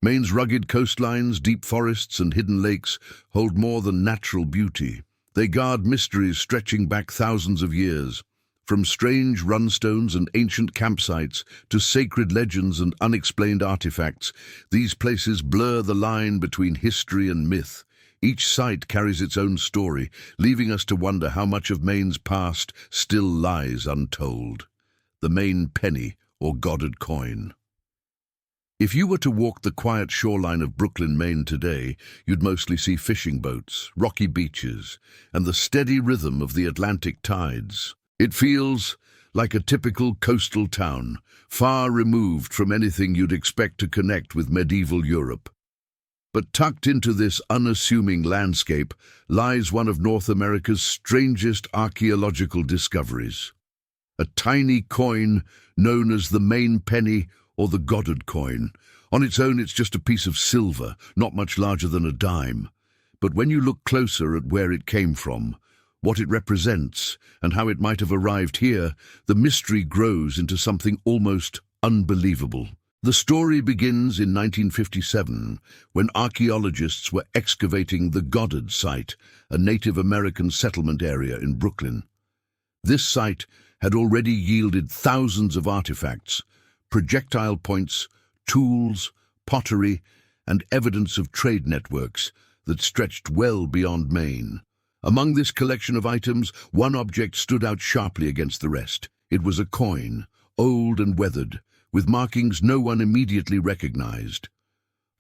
Maine's rugged coastlines, deep forests, and hidden lakes hold more than natural beauty. They guard mysteries stretching back thousands of years. From strange runestones and ancient campsites to sacred legends and unexplained artifacts, these places blur the line between history and myth. Each site carries its own story, leaving us to wonder how much of Maine's past still lies untold. The Maine Penny, or Goddard coin. If you were to walk the quiet shoreline of Brooklyn, Maine today, you'd mostly see fishing boats, rocky beaches, and the steady rhythm of the Atlantic tides. It feels like a typical coastal town, far removed from anything you'd expect to connect with medieval Europe. But tucked into this unassuming landscape lies one of North America's strangest archaeological discoveries. A tiny coin known as the Maine Penny or the Goddard coin. On its own, it's just a piece of silver, not much larger than a dime. But when you look closer at where it came from, what it represents, and how it might have arrived here, the mystery grows into something almost unbelievable. The story begins in 1957, when archaeologists were excavating the Goddard Site, a Native American settlement area in Brooklyn. This site had already yielded thousands of artifacts, projectile points, tools, pottery, and evidence of trade networks that stretched well beyond Maine. Among this collection of items, one object stood out sharply against the rest. It was a coin, old and weathered, with markings no one immediately recognized.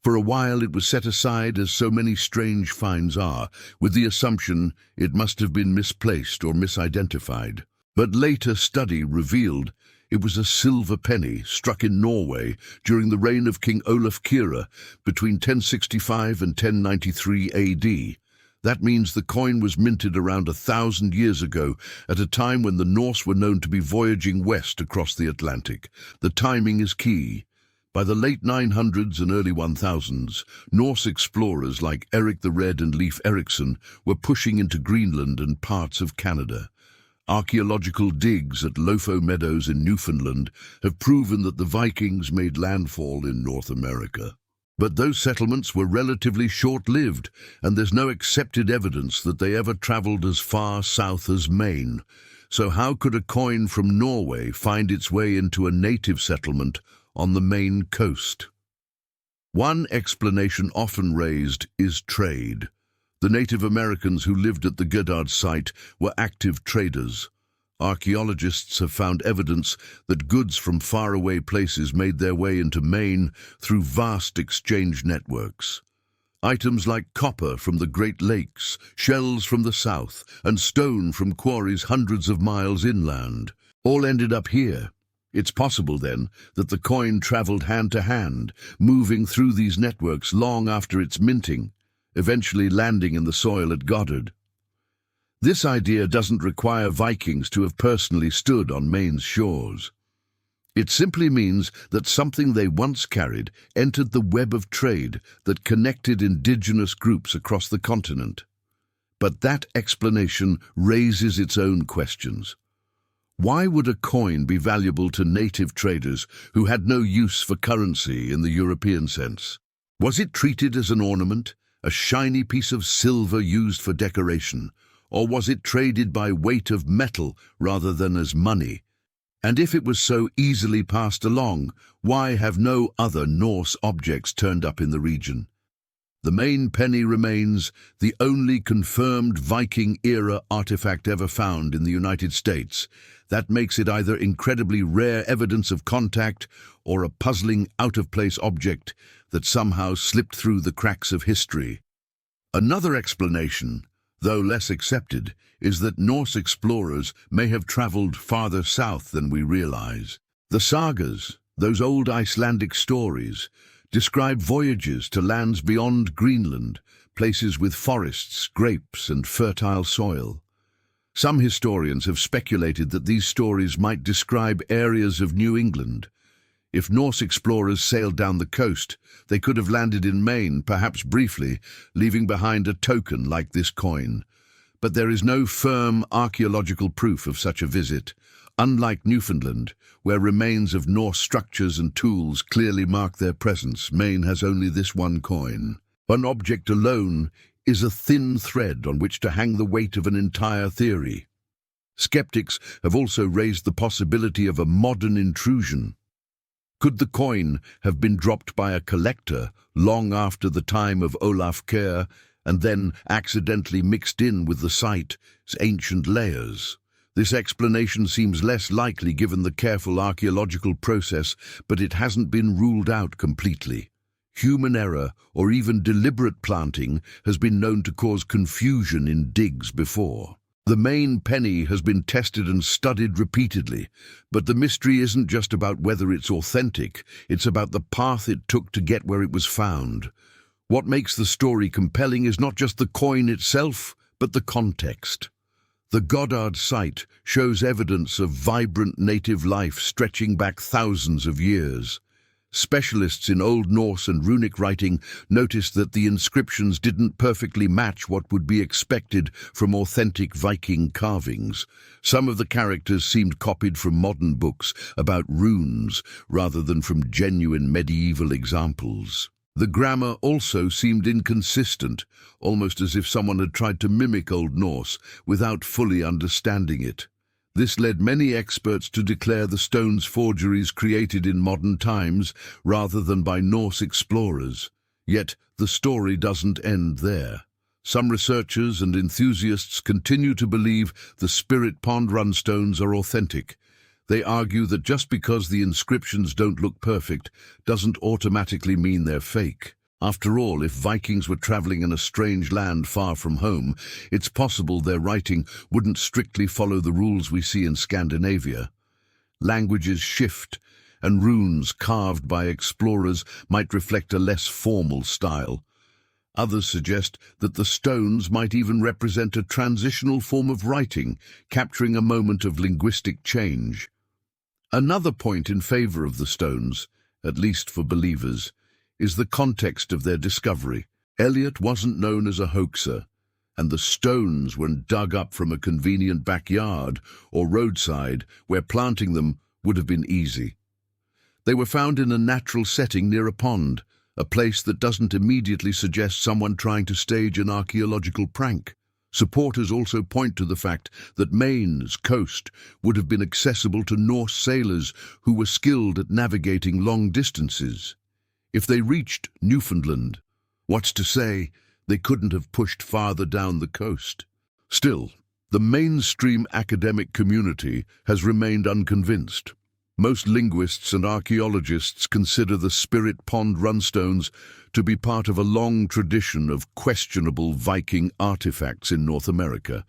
For a while it was set aside, as so many strange finds are, with the assumption it must have been misplaced or misidentified. But later study revealed it was a silver penny struck in Norway during the reign of King Olaf Kyrre between 1065 and 1093 AD. That means the coin was minted around 1,000 years ago, at a time when the Norse were known to be voyaging west across the Atlantic. The timing is key. By the late 900s and early 1000s, Norse explorers like Eric the Red and Leif Erikson were pushing into Greenland and parts of Canada. Archaeological digs at Lofo Meadows in Newfoundland have proven that the Vikings made landfall in North America. But those settlements were relatively short-lived, and there's no accepted evidence that they ever traveled as far south as Maine. So how could a coin from Norway find its way into a native settlement on the Maine coast? One explanation often raised is trade. The Native Americans who lived at the Goddard site were active traders. Archaeologists have found evidence that goods from faraway places made their way into Maine through vast exchange networks. Items like copper from the Great Lakes, shells from the south, and stone from quarries hundreds of miles inland all ended up here. It's possible, then, that the coin traveled hand to hand, moving through these networks long after its minting, eventually landing in the soil at Goddard. This idea doesn't require Vikings to have personally stood on Maine's shores. It simply means that something they once carried entered the web of trade that connected indigenous groups across the continent. But that explanation raises its own questions. Why would a coin be valuable to native traders who had no use for currency in the European sense? Was it treated as an ornament, a shiny piece of silver used for decoration? Or was it traded by weight of metal rather than as money? And if it was so easily passed along, why have no other Norse objects turned up in the region? The Maine Penny remains the only confirmed Viking-era artifact ever found in the United States. That makes it either incredibly rare evidence of contact or a puzzling out-of-place object that somehow slipped through the cracks of history. Another explanation, though less accepted, is that Norse explorers may have traveled farther south than we realize. The sagas, those old Icelandic stories, describe voyages to lands beyond Greenland, places with forests, grapes, and fertile soil. Some historians have speculated that these stories might describe areas of New England. If Norse explorers sailed down the coast, they could have landed in Maine, perhaps briefly, leaving behind a token like this coin. But there is no firm archaeological proof of such a visit. Unlike Newfoundland, where remains of Norse structures and tools clearly mark their presence, Maine has only this one coin. One object alone is a thin thread on which to hang the weight of an entire theory. Skeptics have also raised the possibility of a modern intrusion. Could the coin have been dropped by a collector long after the time of Olaf Kjær and then accidentally mixed in with the site's ancient layers? This explanation seems less likely given the careful archaeological process, but it hasn't been ruled out completely. Human error or even deliberate planting has been known to cause confusion in digs before. The Maine Penny has been tested and studied repeatedly, but the mystery isn't just about whether it's authentic, it's about the path it took to get where it was found. What makes the story compelling is not just the coin itself, but the context. The Goddard site shows evidence of vibrant native life stretching back thousands of years. Specialists in Old Norse and runic writing noticed that the inscriptions didn't perfectly match what would be expected from authentic Viking carvings. Some of the characters seemed copied from modern books about runes rather than from genuine medieval examples. The grammar also seemed inconsistent, almost as if someone had tried to mimic Old Norse without fully understanding it. This led many experts to declare the stones forgeries created in modern times rather than by Norse explorers. Yet the story doesn't end there. Some researchers and enthusiasts continue to believe the Spirit Pond runstones are authentic. They argue that just because the inscriptions don't look perfect doesn't automatically mean they're fake. After all, if Vikings were traveling in a strange land far from home, it's possible their writing wouldn't strictly follow the rules we see in Scandinavia. Languages shift, and runes carved by explorers might reflect a less formal style. Others suggest that the stones might even represent a transitional form of writing, capturing a moment of linguistic change. Another point in favor of the stones, at least for believers, is the context of their discovery. Elliot wasn't known as a hoaxer, and the stones weren't dug up from a convenient backyard or roadside where planting them would have been easy. They were found in a natural setting near a pond, a place that doesn't immediately suggest someone trying to stage an archaeological prank. Supporters also point to the fact that Maine's coast would have been accessible to Norse sailors who were skilled at navigating long distances. If they reached Newfoundland, what's to say they couldn't have pushed farther down the coast? Still, the mainstream academic community has remained unconvinced. Most linguists and archaeologists consider the Spirit Pond runstones to be part of a long tradition of questionable Viking artifacts in North America.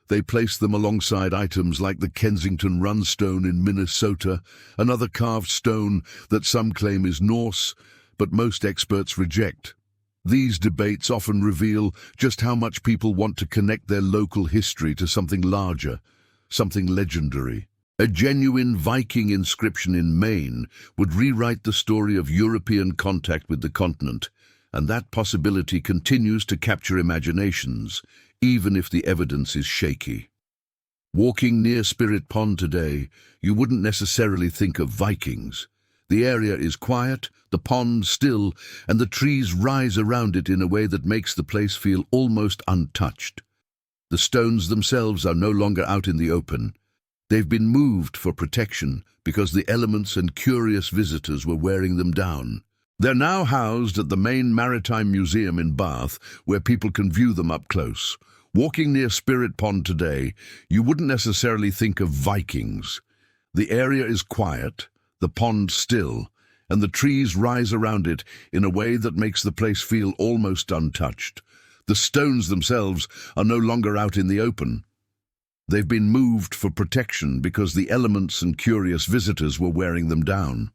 They place them alongside items like the Kensington runstone in Minnesota, another carved stone that some claim is Norse, but most experts reject. These debates often reveal just how much people want to connect their local history to something larger, something legendary. A genuine Viking inscription in Maine would rewrite the story of European contact with the continent, and that possibility continues to capture imaginations, even if the evidence is shaky. Walking near Spirit Pond today, you wouldn't necessarily think of Vikings. The area is quiet, the pond still, and the trees rise around it in a way that makes the place feel almost untouched. The stones themselves are no longer out in the open. They've been moved for protection because the elements and curious visitors were wearing them down. They're now housed at the Maine Maritime Museum in Bath, where people can view them up close. Walking near Spirit Pond today, you wouldn't necessarily think of Vikings. The area is quiet, the pond still, and the trees rise around it in a way that makes the place feel almost untouched. The stones themselves are no longer out in the open. They've been moved for protection because the elements and curious visitors were wearing them down.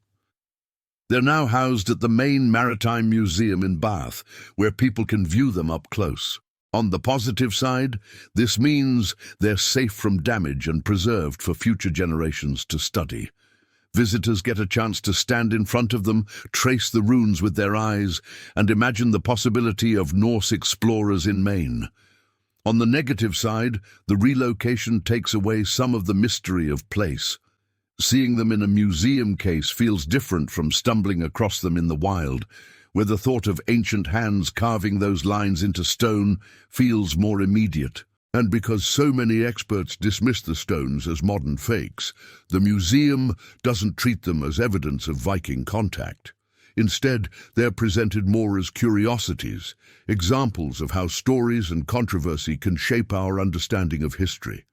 They're now housed at the Maine Maritime Museum in Bath, where people can view them up close. On the positive side, this means they're safe from damage and preserved for future generations to study. Visitors get a chance to stand in front of them, trace the runes with their eyes, and imagine the possibility of Norse explorers in Maine. On the negative side, the relocation takes away some of the mystery of place. Seeing them in a museum case feels different from stumbling across them in the wild, where the thought of ancient hands carving those lines into stone feels more immediate. And because so many experts dismiss the stones as modern fakes, the museum doesn't treat them as evidence of Viking contact. Instead, they're presented more as curiosities, examples of how stories and controversy can shape our understanding of history.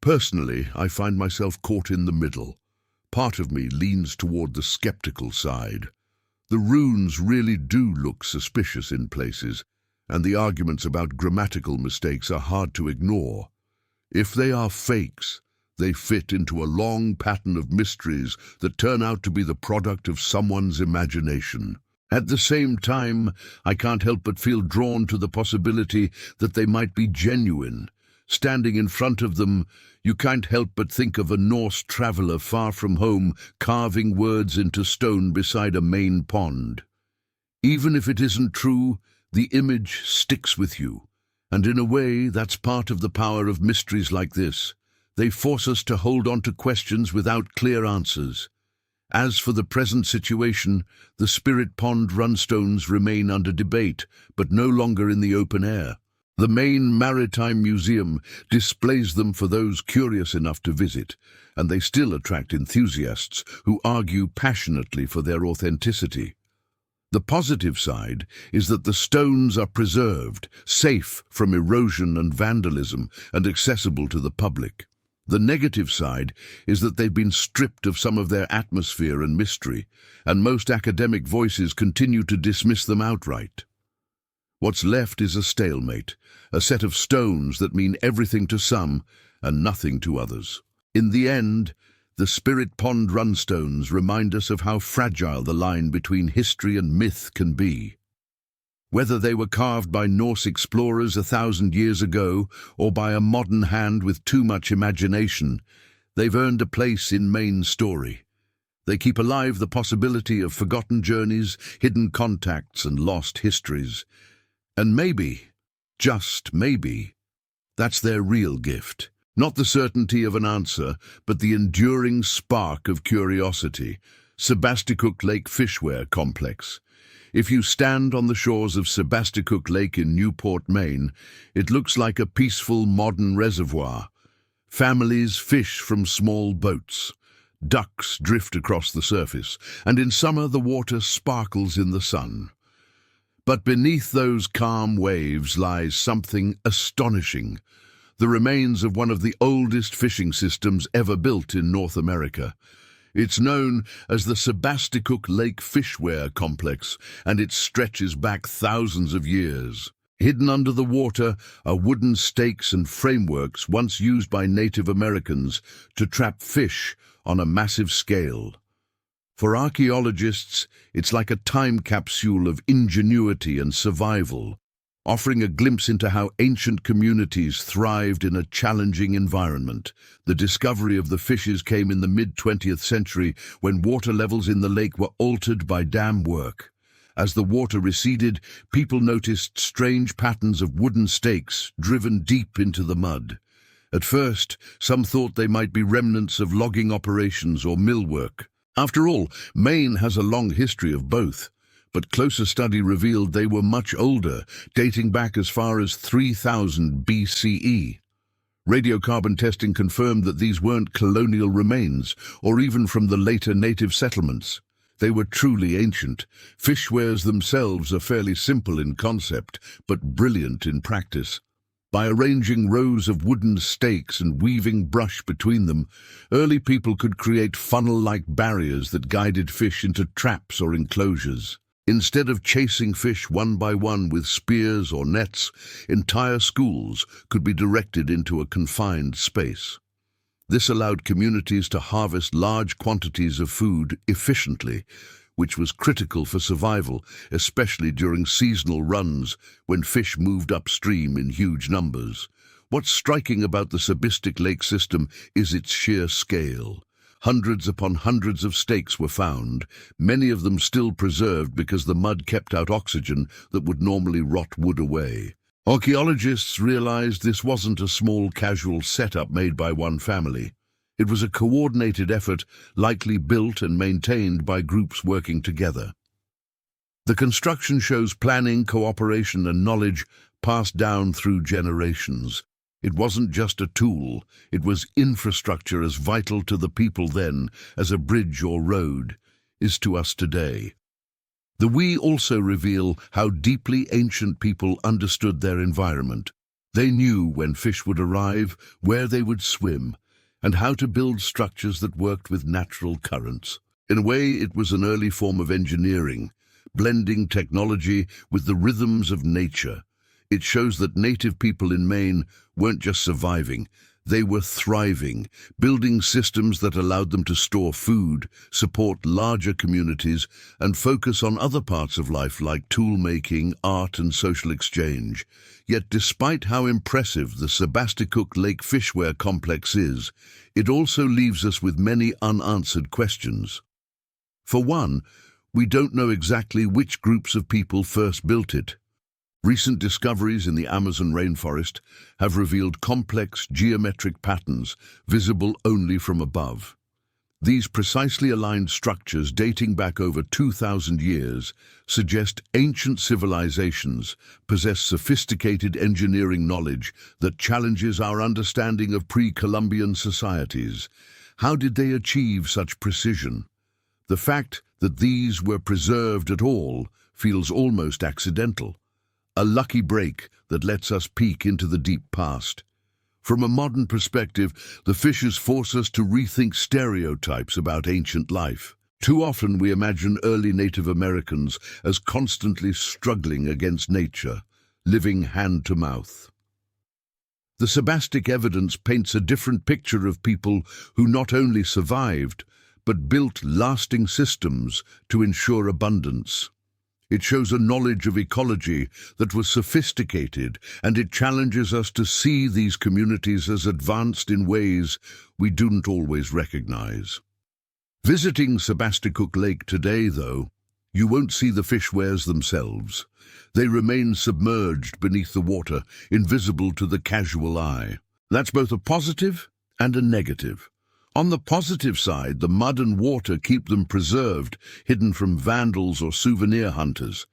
Personally, I find myself caught in the middle. Part of me leans toward the skeptical side. The runes really do look suspicious in places, and the arguments about grammatical mistakes are hard to ignore. If they are fakes, they fit into a long pattern of mysteries that turn out to be the product of someone's imagination. At the same time, I can't help but feel drawn to the possibility that they might be genuine. Standing in front of them, you can't help but think of a Norse traveller far from home carving words into stone beside a Maine pond. Even if it isn't true, the image sticks with you. And in a way, that's part of the power of mysteries like this. They force us to hold on to questions without clear answers. As for the present situation, the Spirit Pond runstones remain under debate, but no longer in the open air. The Maine Maritime Museum displays them for those curious enough to visit, and they still attract enthusiasts who argue passionately for their authenticity. The positive side is that the stones are preserved, safe from erosion and vandalism, and accessible to the public. The negative side is that they've been stripped of some of their atmosphere and mystery, and most academic voices continue to dismiss them outright. What's left is a stalemate, a set of stones that mean everything to some and nothing to others. In the end, the Spirit Pond runstones remind us of how fragile the line between history and myth can be. Whether they were carved by Norse explorers 1,000 years ago or by a modern hand with too much imagination, they've earned a place in Maine's story. They keep alive the possibility of forgotten journeys, hidden contacts, and lost histories. And maybe, just maybe, that's their real gift. Not the certainty of an answer, but the enduring spark of curiosity. Sebasticook Lake Fishweirs Complex. If you stand on the shores of Sebasticook Lake in Newport, Maine, it looks like a peaceful modern reservoir. Families fish from small boats. Ducks drift across the surface, and in summer the water sparkles in the sun. But beneath those calm waves lies something astonishing. The remains of one of the oldest fishing systems ever built in North America. It's known as the Sebasticook Lake Fishweirs Complex, and it stretches back thousands of years. Hidden under the water are wooden stakes and frameworks once used by Native Americans to trap fish on a massive scale. For archaeologists, it's like a time capsule of ingenuity and survival, offering a glimpse into how ancient communities thrived in a challenging environment. The discovery of the fishes came in the mid-20th century when water levels in the lake were altered by dam work. As the water receded, people noticed strange patterns of wooden stakes driven deep into the mud. At first, some thought they might be remnants of logging operations or millwork. After all, Maine has a long history of both. But closer study revealed they were much older, dating back as far as 3000 BCE. Radiocarbon testing confirmed that these weren't colonial remains, or even from the later native settlements. They were truly ancient. Fishweirs themselves are fairly simple in concept, but brilliant in practice. By arranging rows of wooden stakes and weaving brush between them, early people could create funnel-like barriers that guided fish into traps or enclosures. Instead of chasing fish one by one with spears or nets, entire schools could be directed into a confined space. This allowed communities to harvest large quantities of food efficiently, which was critical for survival, especially during seasonal runs when fish moved upstream in huge numbers. What's striking about the Sebasticook Lake system is its sheer scale. Hundreds upon hundreds of stakes were found, many of them still preserved because the mud kept out oxygen that would normally rot wood away. Archaeologists realized this wasn't a small casual setup made by one family. It was a coordinated effort, likely built and maintained by groups working together. The construction shows planning, cooperation, and knowledge passed down through generations. It wasn't just a tool, it was infrastructure as vital to the people then as a bridge or road is to us today. The we also reveal how deeply ancient people understood their environment. They knew when fish would arrive, where they would swim, and how to build structures that worked with natural currents. In a way, it was an early form of engineering, blending technology with the rhythms of nature. It shows that native people in Maine weren't just surviving, they were thriving, building systems that allowed them to store food, support larger communities, and focus on other parts of life like tool-making, art, and social exchange. Yet despite how impressive the Sebasticook Lake Fishweirs complex is, it also leaves us with many unanswered questions. For one, we don't know exactly which groups of people first built it. Recent discoveries in the Amazon rainforest have revealed complex geometric patterns visible only from above. These precisely aligned structures dating back over 2,000 years suggest ancient civilizations possess sophisticated engineering knowledge that challenges our understanding of pre-Columbian societies. How did they achieve such precision? The fact that these were preserved at all feels almost accidental. A lucky break that lets us peek into the deep past. From a modern perspective, the fissures force us to rethink stereotypes about ancient life. Too often we imagine early Native Americans as constantly struggling against nature, living hand to mouth. The Sebastic evidence paints a different picture of people who not only survived, but built lasting systems to ensure abundance. It shows a knowledge of ecology that was sophisticated, and it challenges us to see these communities as advanced in ways we don't always recognize. Visiting Sebasticook Lake today, though, you won't see the fishweirs themselves. They remain submerged beneath the water, invisible to the casual eye. That's both a positive and a negative. On the positive side, the mud and water keep them preserved, hidden from vandals or souvenir hunters.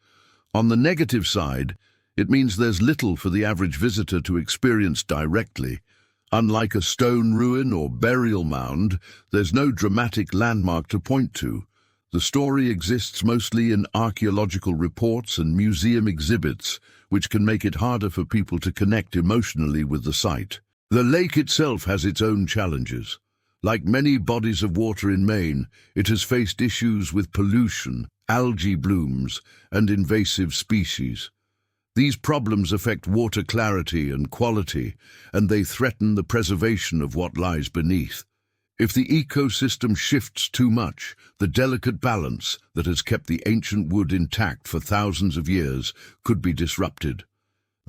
On the negative side, it means there's little for the average visitor to experience directly. Unlike a stone ruin or burial mound, there's no dramatic landmark to point to. The story exists mostly in archaeological reports and museum exhibits, which can make it harder for people to connect emotionally with the site. The lake itself has its own challenges. Like many bodies of water in Maine, it has faced issues with pollution, algae blooms, and invasive species. These problems affect water clarity and quality, and they threaten the preservation of what lies beneath. If the ecosystem shifts too much, the delicate balance that has kept the ancient wood intact for thousands of years could be disrupted.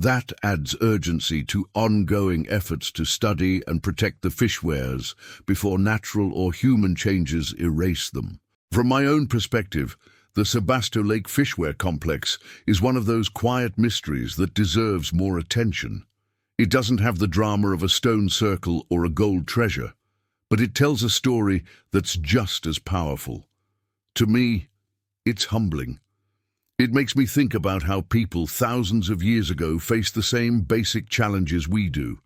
That adds urgency to ongoing efforts to study and protect the fishweirs before natural or human changes erase them. From my own perspective, the Sebasticook Lake Fishweirs complex is one of those quiet mysteries that deserves more attention. It doesn't have the drama of a stone circle or a gold treasure, but it tells a story that's just as powerful. To me, it's humbling. It makes me think about how people thousands of years ago faced the same basic challenges we do.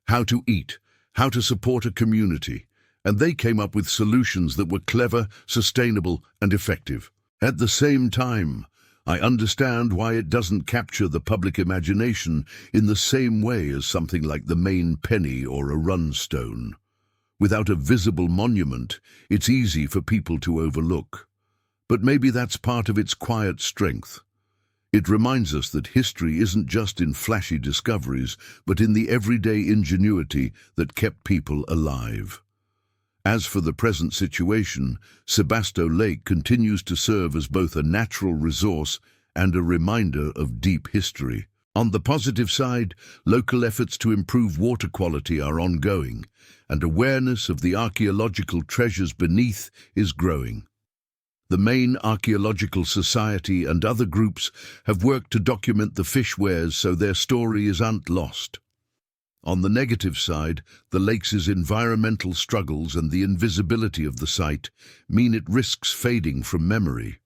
How to eat, how to support a community, and they came up with solutions that were clever, sustainable, and effective. At the same time, I understand why it doesn't capture the public imagination in the same way as something like the Maine Penny or a runestone. Without a visible monument, it's easy for people to overlook. But maybe that's part of its quiet strength. It reminds us that history isn't just in flashy discoveries, but in the everyday ingenuity that kept people alive. As for the present situation, Sebasticook Lake continues to serve as both a natural resource and a reminder of deep history. On the positive side, local efforts to improve water quality are ongoing, and awareness of the archaeological treasures beneath is growing. The Maine Archaeological Society and other groups have worked to document the fishweirs so their story isn't lost. On the negative side, the lake's environmental struggles and the invisibility of the site mean it risks fading from memory.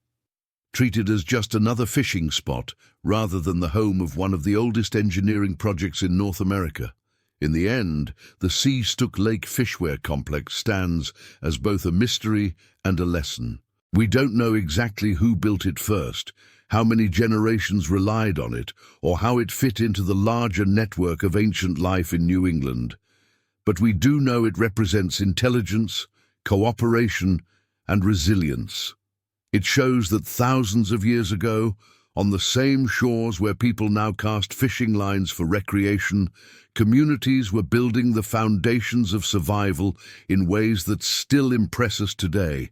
Treated as just another fishing spot rather than the home of one of the oldest engineering projects in North America. In the end, the Sebasticook Lake Fishweirs complex stands as both a mystery and a lesson. We don't know exactly who built it first, how many generations relied on it, or how it fit into the larger network of ancient life in New England. But we do know it represents intelligence, cooperation, and resilience. It shows that thousands of years ago, on the same shores where people now cast fishing lines for recreation, communities were building the foundations of survival in ways that still impress us today.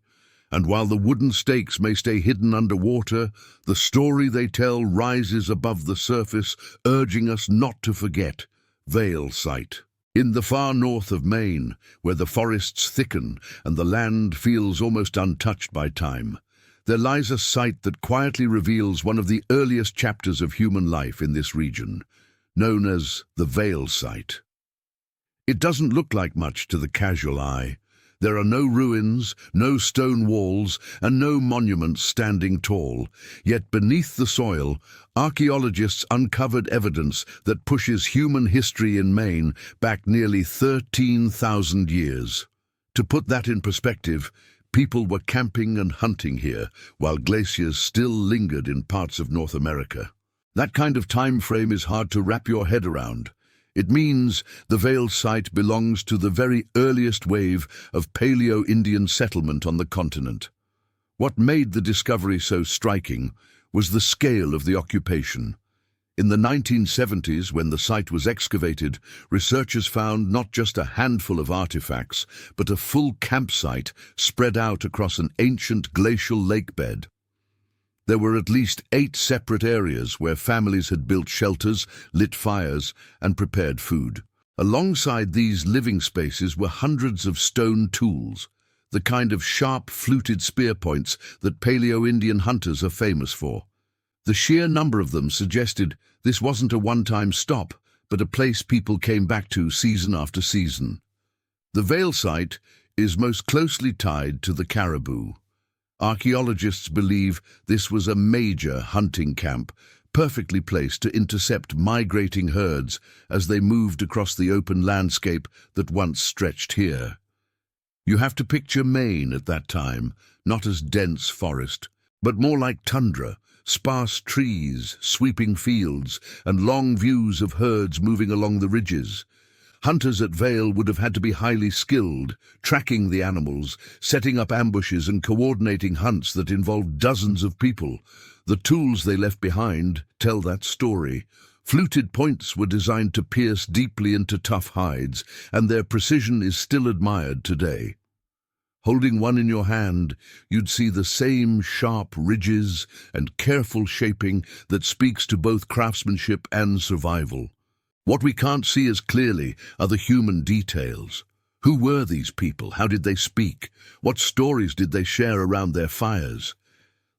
And while the wooden stakes may stay hidden underwater, the story they tell rises above the surface, urging us not to forget. Vail Site. In the far north of Maine, where the forests thicken and the land feels almost untouched by time, there lies a site that quietly reveals one of the earliest chapters of human life in this region, known as the Vail Site. It doesn't look like much to the casual eye. There are no ruins, no stone walls, and no monuments standing tall. Yet beneath the soil, archaeologists uncovered evidence that pushes human history in Maine back nearly 13,000 years. To put that in perspective, people were camping and hunting here, while glaciers still lingered in parts of North America. That kind of time frame is hard to wrap your head around. It means the Vail Site belongs to the very earliest wave of Paleo-Indian settlement on the continent. What made the discovery so striking was the scale of the occupation. In the 1970s, when the site was excavated, researchers found not just a handful of artifacts, but a full campsite spread out across an ancient glacial lake bed. There were at least 8 separate areas where families had built shelters, lit fires, and prepared food. Alongside these living spaces were hundreds of stone tools, the kind of sharp, fluted spear points that Paleo-Indian hunters are famous for. The sheer number of them suggested this wasn't a one-time stop, but a place people came back to season after season. The Vail Site is most closely tied to the caribou. Archaeologists believe this was a major hunting camp, perfectly placed to intercept migrating herds as they moved across the open landscape that once stretched here. You have to picture Maine at that time, not as dense forest, but more like tundra, sparse trees, sweeping fields, and long views of herds moving along the ridges. Hunters at Vail would have had to be highly skilled, tracking the animals, setting up ambushes and coordinating hunts that involved dozens of people. The tools they left behind tell that story. Fluted points were designed to pierce deeply into tough hides, and their precision is still admired today. Holding one in your hand, you'd see the same sharp ridges and careful shaping that speaks to both craftsmanship and survival. What we can't see as clearly are the human details. Who were these people? How did they speak? What stories did they share around their fires?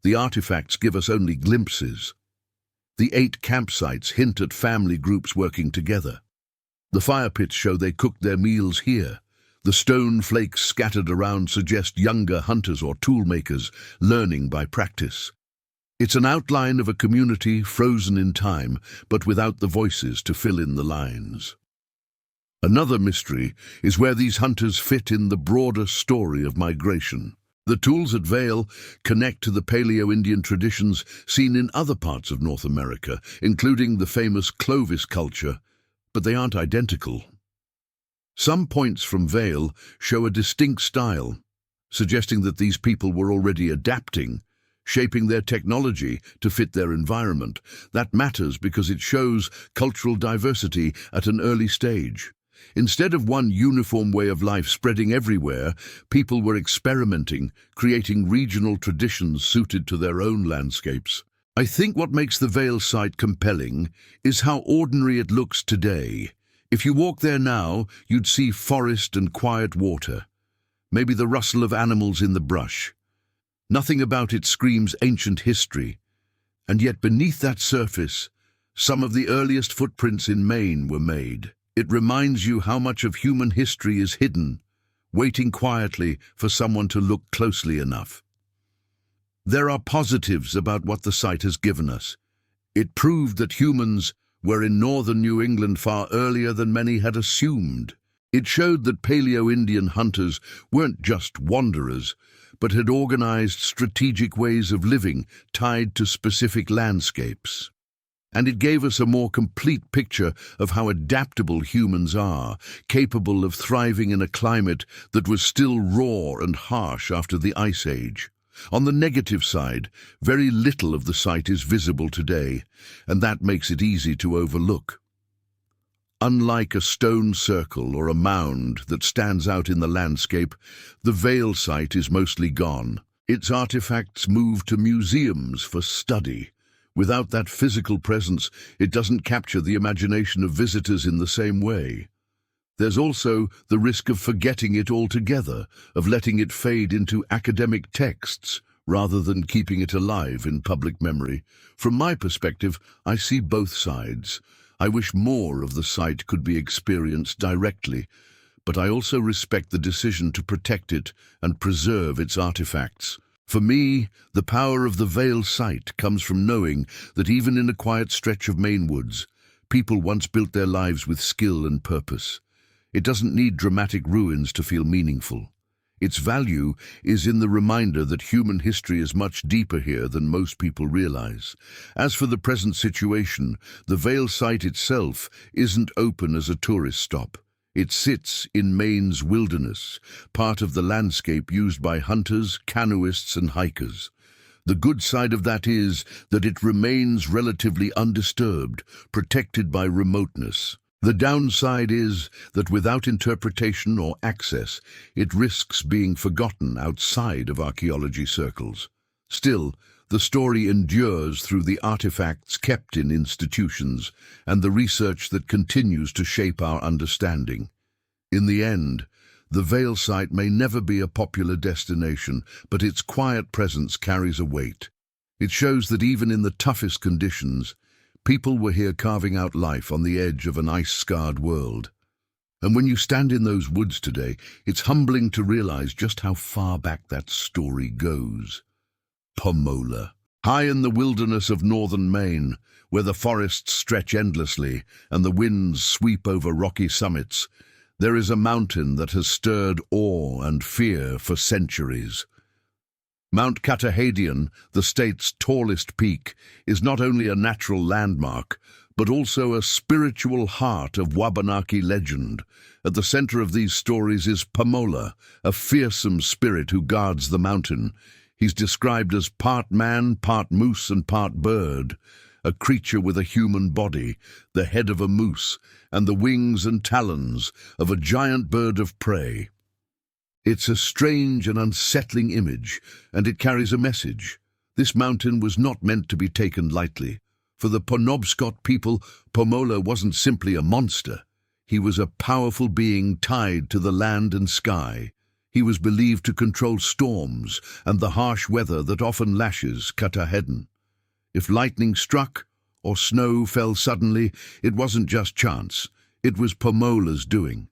The artifacts give us only glimpses. The 8 campsites hint at family groups working together. The fire pits show they cooked their meals here. The stone flakes scattered around suggest younger hunters or toolmakers learning by practice. It's an outline of a community frozen in time, but without the voices to fill in the lines. Another mystery is where these hunters fit in the broader story of migration. The tools at Vail connect to the Paleo-Indian traditions seen in other parts of North America, including the famous Clovis culture, but they aren't identical. Some points from Vail show a distinct style, suggesting that these people were already adapting, shaping their technology to fit their environment. That matters because it shows cultural diversity at an early stage. Instead of one uniform way of life spreading everywhere, people were experimenting, creating regional traditions suited to their own landscapes. I think what makes the Vail Site compelling is how ordinary it looks today. If you walk there now, you'd see forest and quiet water, maybe the rustle of animals in the brush. Nothing about it screams ancient history, and yet beneath that surface, some of the earliest footprints in Maine were made. It reminds you how much of human history is hidden, waiting quietly for someone to look closely enough. There are positives about what the site has given us. It proved that humans were in northern New England far earlier than many had assumed. It showed that Paleo-Indian hunters weren't just wanderers, but had organized strategic ways of living tied to specific landscapes. And it gave us a more complete picture of how adaptable humans are, capable of thriving in a climate that was still raw and harsh after the Ice Age. On the negative side, very little of the site is visible today, and that makes it easy to overlook. Unlike a stone circle or a mound that stands out in the landscape, the Vail Site is mostly gone. Its artifacts moved to museums for study. Without that physical presence, it doesn't capture the imagination of visitors in the same way. There's also the risk of forgetting it altogether, of letting it fade into academic texts, rather than keeping it alive in public memory. From my perspective, I see both sides. I wish more of the site could be experienced directly, but I also respect the decision to protect it and preserve its artifacts. For me, the power of the Vail Site comes from knowing that even in a quiet stretch of Maine woods, people once built their lives with skill and purpose. It doesn't need dramatic ruins to feel meaningful. Its value is in the reminder that human history is much deeper here than most people realize. As for the present situation, the Vail Site itself isn't open as a tourist stop. It sits in Maine's wilderness, part of the landscape used by hunters, canoeists, and hikers. The good side of that is that it remains relatively undisturbed, protected by remoteness. The downside is that without interpretation or access, it risks being forgotten outside of archaeology circles. Still, the story endures through the artifacts kept in institutions and the research that continues to shape our understanding. In the end, the Vail Site may never be a popular destination, but its quiet presence carries a weight. It shows that even in the toughest conditions, people were here carving out life on the edge of an ice-scarred world. And when you stand in those woods today, it's humbling to realize just how far back that story goes. Pamola. High in the wilderness of northern Maine, where the forests stretch endlessly and the winds sweep over rocky summits, there is a mountain that has stirred awe and fear for centuries. Mount Catahadian, the state's tallest peak, is not only a natural landmark, but also a spiritual heart of Wabanaki legend. At the center of these stories is Pamola, a fearsome spirit who guards the mountain. He's described as part man, part moose, and part bird, a creature with a human body, the head of a moose, and the wings and talons of a giant bird of prey. It's a strange and unsettling image, and it carries a message. This mountain was not meant to be taken lightly. For the Penobscot people, Pamola wasn't simply a monster. He was a powerful being tied to the land and sky. He was believed to control storms and the harsh weather that often lashes Catahedon. If lightning struck or snow fell suddenly, it wasn't just chance. It was Pamola's doing.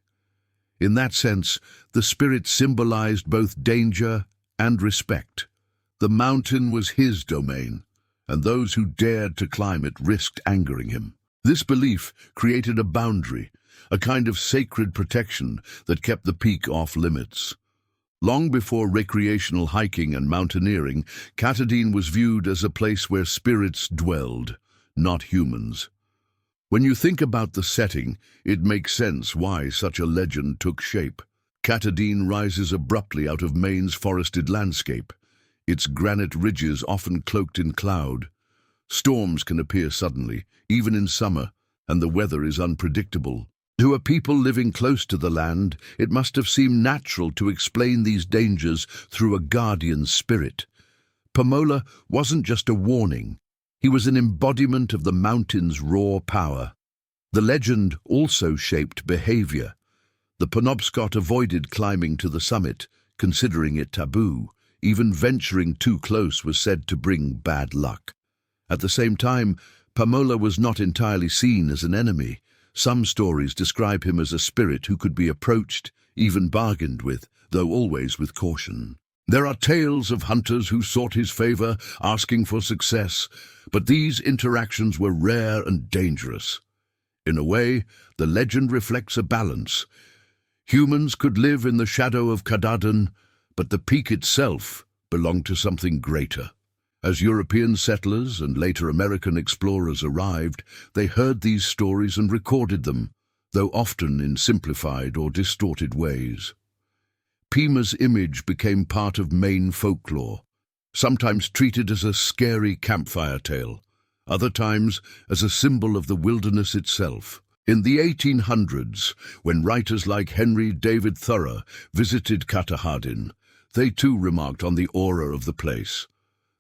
In that sense, the spirit symbolized both danger and respect. The mountain was his domain, and those who dared to climb it risked angering him. This belief created a boundary, a kind of sacred protection that kept the peak off limits. Long before recreational hiking and mountaineering, Catahedon was viewed as a place where spirits dwelled, not humans. When you think about the setting, it makes sense why such a legend took shape. Catahedon rises abruptly out of Maine's forested landscape, its granite ridges often cloaked in cloud. Storms can appear suddenly, even in summer, and the weather is unpredictable. To a people living close to the land, it must have seemed natural to explain these dangers through a guardian spirit. Pamola wasn't just a warning. He was an embodiment of the mountain's raw power. The legend also shaped behavior. The Penobscot avoided climbing to the summit, considering it taboo. Even venturing too close was said to bring bad luck. At the same time, Pamola was not entirely seen as an enemy. Some stories describe him as a spirit who could be approached, even bargained with, though always with caution. There are tales of hunters who sought his favor, asking for success, but these interactions were rare and dangerous. In a way, the legend reflects a balance. Humans could live in the shadow of Katahdin, but the peak itself belonged to something greater. As European settlers and later American explorers arrived, they heard these stories and recorded them, though often in simplified or distorted ways. Pima's image became part of Maine folklore, sometimes treated as a scary campfire tale, other times as a symbol of the wilderness itself. In the 1800s, when writers like Henry David Thoreau visited Katahdin, they too remarked on the aura of the place.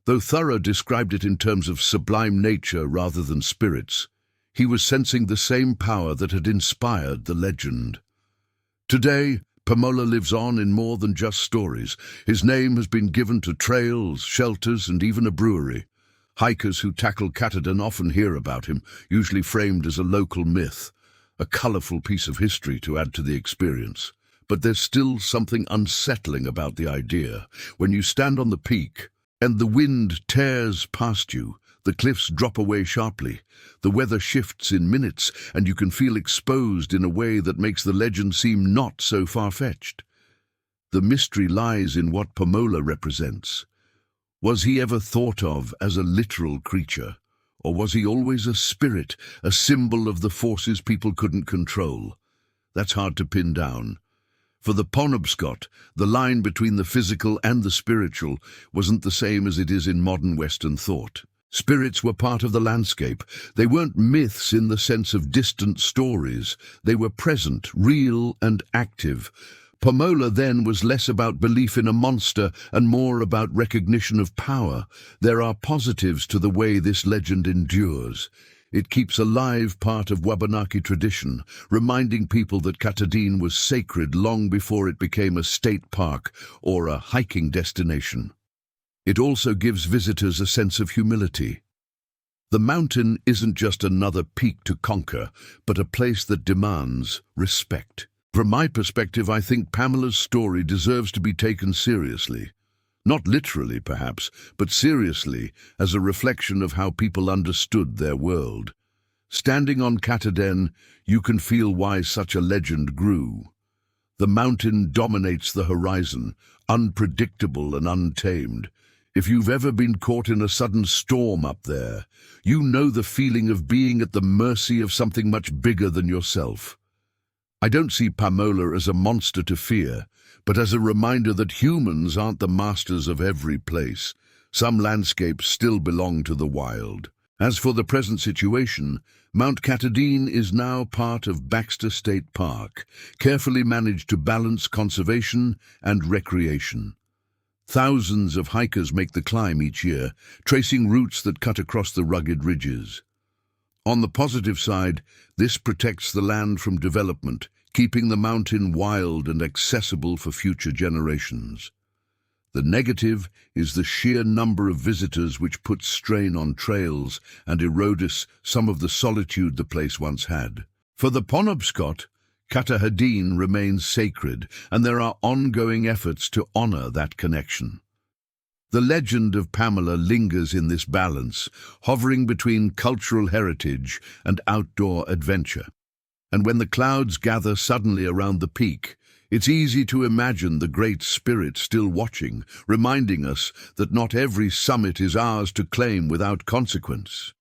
Though Thoreau described it in terms of sublime nature rather than spirits, he was sensing the same power that had inspired the legend. Today, Pamola lives on in more than just stories. His name has been given to trails, shelters, and even a brewery. Hikers who tackle Katahdin often hear about him, usually framed as a local myth, a colorful piece of history to add to the experience. But there's still something unsettling about the idea. When you stand on the peak, and the wind tears past you, the cliffs drop away sharply, the weather shifts in minutes, and you can feel exposed in a way that makes the legend seem not so far-fetched. The mystery lies in what Pamola represents. Was he ever thought of as a literal creature, or was he always a spirit, a symbol of the forces people couldn't control? That's hard to pin down. For the Penobscot, the line between the physical and the spiritual wasn't the same as it is in modern Western thought. Spirits were part of the landscape. They weren't myths in the sense of distant stories. They were present, real, and active. Pamola then was less about belief in a monster and more about recognition of power. There are positives to the way this legend endures. It keeps alive part of Wabanaki tradition, reminding people that Katahdin was sacred long before it became a state park or a hiking destination. It also gives visitors a sense of humility. The mountain isn't just another peak to conquer, but a place that demands respect. From my perspective, I think Pamela's story deserves to be taken seriously. Not literally, perhaps, but seriously, as a reflection of how people understood their world. Standing on Katahdin, you can feel why such a legend grew. The mountain dominates the horizon, unpredictable and untamed. If you've ever been caught in a sudden storm up there, you know the feeling of being at the mercy of something much bigger than yourself. I don't see Pamola as a monster to fear, but as a reminder that humans aren't the masters of every place. Some landscapes still belong to the wild. As for the present situation, Mount Katahdin is now part of Baxter State Park, carefully managed to balance conservation and recreation. Thousands of hikers make the climb each year, tracing routes that cut across the rugged ridges. On the positive side, this protects the land from development, keeping the mountain wild and accessible for future generations. The negative is the sheer number of visitors, which puts strain on trails and erodes some of the solitude the place once had. For the Penobscot, Katahdin remains sacred, and there are ongoing efforts to honor that connection. The legend of Pamola lingers in this balance, hovering between cultural heritage and outdoor adventure. And when the clouds gather suddenly around the peak, it's easy to imagine the Great Spirit still watching, reminding us that not every summit is ours to claim without consequence.